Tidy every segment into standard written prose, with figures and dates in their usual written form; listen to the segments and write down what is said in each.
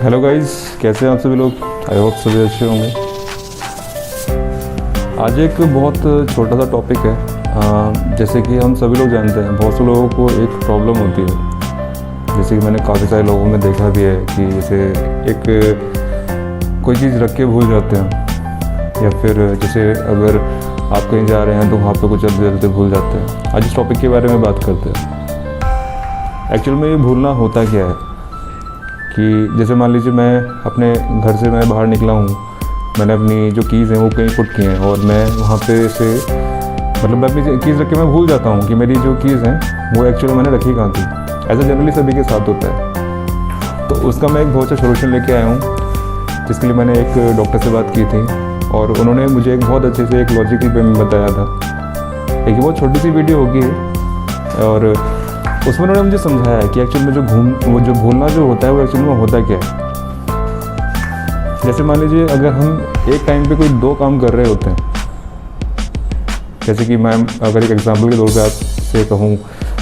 Hello guys, कैसे हैं आप सभी लोग। आई होप सभी अच्छे होंगे। आज एक बहुत छोटा सा टॉपिक है। जैसे कि हम सभी लोग जानते हैं, बहुत से लोगों को एक प्रॉब्लम होती है। जैसे कि मैंने काफ़ी सारे लोगों में देखा भी है कि जैसे एक कोई चीज़ रख के भूल जाते हैं, या फिर जैसे अगर आप कहीं जा रहे हैं तो वहाँ पे कुछ चलते चलते भूल जाते हैं। आज इस टॉपिक के बारे में बात करते हैं। एक्चुअल में ये भूलना होता क्या है कि जैसे मान लीजिए मैं अपने घर से मैं बाहर निकला हूँ, मैंने अपनी जो कीज़ हैं वो कहीं पुट की हैं और मैं वहाँ पे से मतलब मैं अपनी कीज़ रख के मैं भूल जाता हूँ कि मेरी जो कीज़ हैं वो एक्चुअली मैंने रखी कहाँ थी। ऐसा जनरली सभी के साथ होता है। तो उसका मैं एक बहुत अच्छा सोल्यूशन लेके आया हूँ, जिसके लिए मैंने एक डॉक्टर से बात की थी और उन्होंने मुझे एक बहुत अच्छे से एक लॉजिकल वे में बताया था। एक बहुत छोटी सी वीडियो होगी और उसमें उन्होंने मुझे समझाया कि एक्चुअल में वो जो भूलना जो होता है वो एक्चुअली में होता क्या है। जैसे मान लीजिए अगर हम एक टाइम पे कोई दो काम कर रहे होते हैं, जैसे कि मैं अगर एक एग्जांपल के तौर पे आपसे कहूँ,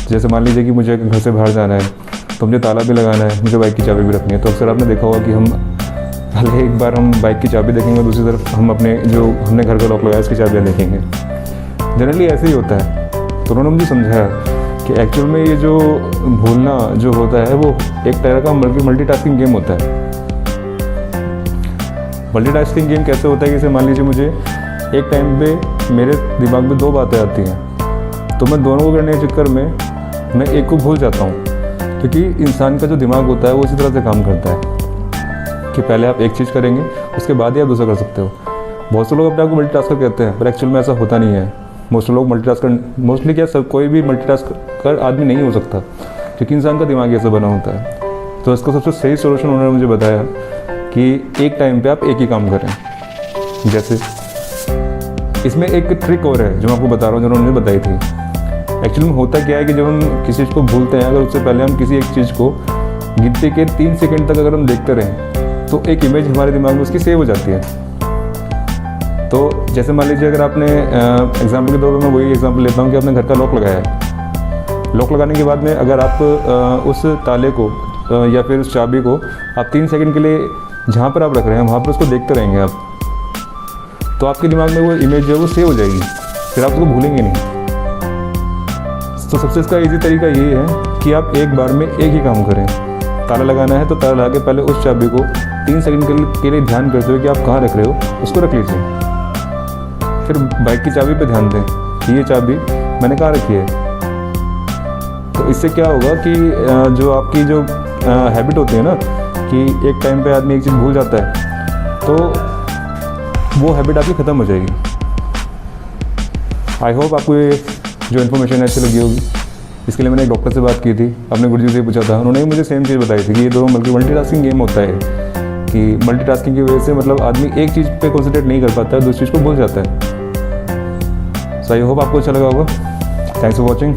जैसे मान लीजिए कि मुझे घर से बाहर जाना है तो मुझे ताला भी लगाना है, मुझे बाइक की चाबी भी रखनी है। तो अक्सर आपने देखा होगा कि हम पहले एक बार हम बाइक की चाबी देखेंगे, दूसरी तरफ हम अपने जो हमने घर का लॉक लगाया उसकी चाबियाँ देखेंगे। जनरली ऐसे ही होता है। तो उन्होंने मुझे समझाया कि एक्चुअल में ये जो भूलना जो होता है वो एक तरह का मल्टीटास्किंग गेम होता है। मल्टीटास्किंग गेम कैसे होता है कि जैसे मान लीजिए मुझे एक टाइम पे मेरे दिमाग में दो बातें आती हैं, तो मैं दोनों को करने के चक्कर में मैं एक को भूल जाता हूँ। क्योंकि इंसान का जो दिमाग होता है वो इसी तरह से काम करता है कि पहले आप एक चीज़ करेंगे, उसके बाद ही आप दूसरा कर सकते हो। बहुत से लोग अपने आप को मल्टीटास्कर कहते हैं, पर एक्चुअल में ऐसा होता नहीं है। मोस्टली क्या सब कोई भी मल्टीटास्कर आदमी नहीं हो सकता, क्योंकि इंसान का दिमाग ऐसा बना होता है। तो इसका सबसे सही सोल्यूशन उन्होंने मुझे बताया कि एक टाइम पे आप एक ही काम करें। जैसे इसमें एक ट्रिक और है जो मैं आपको बता रहा हूँ, जो उन्होंने बताई थी। एक्चुअली में होता क्या है कि जब हम किसी चीज़ को भूलते हैं, अगर उससे पहले हम किसी एक चीज़ को गिनती के 3 सेकंड तक अगर हम देखते रहें तो एक इमेज हमारे दिमाग में उसकी सेव हो जाती है। तो जैसे मान लीजिए अगर आपने एग्जाम्पल के तौर पे मैं वही एग्जाम्पल लेता हूँ कि आपने घर का लॉक लगाया है। लॉक लगाने के बाद में अगर आप उस ताले को या फिर उस चाबी को आप 3 सेकंड के लिए जहाँ पर आप रख रहे हैं वहाँ पर उसको देखते रहेंगे आप, तो आपके दिमाग में वो इमेज जो है वो सेव हो जाएगी, फिर आप उसको भूलेंगे नहीं। तो सबसे इसका ईजी तरीका ये है कि आप एक बार में एक ही काम करें। ताला लगाना है तो ताला लगा के पहले उस चाबी को 3 सेकंड के लिए ध्यान करते हुए कि आप कहाँ रख रहे हो उसको रख लीजिए। फिर बाइक की चाबी पे ध्यान दें कि ये चाबी मैंने कहाँ रखी है। तो इससे क्या होगा कि जो आपकी जो हैबिट होती है ना कि एक टाइम पे आदमी एक चीज़ भूल जाता है, तो वो हैबिट आपकी ख़त्म हो जाएगी। आई होप आपको ये जो इन्फॉर्मेशन अच्छी लगी होगी। इसके लिए मैंने एक डॉक्टर से बात की थी, अपने गुरुजी से पूछा था, उन्होंने मुझे सेम चीज़ बताई थी कि ये दोनों मल्टीटास्किंग गेम होता है कि मल्टीटास्किंग की वजह से मतलब आदमी एक चीज़ पे कॉन्सेंट्रेट नहीं कर पाता है, दूसरी चीज़ को भूल जाता है। सो आई होप आपको अच्छा लगा होगा। Thanks for watching.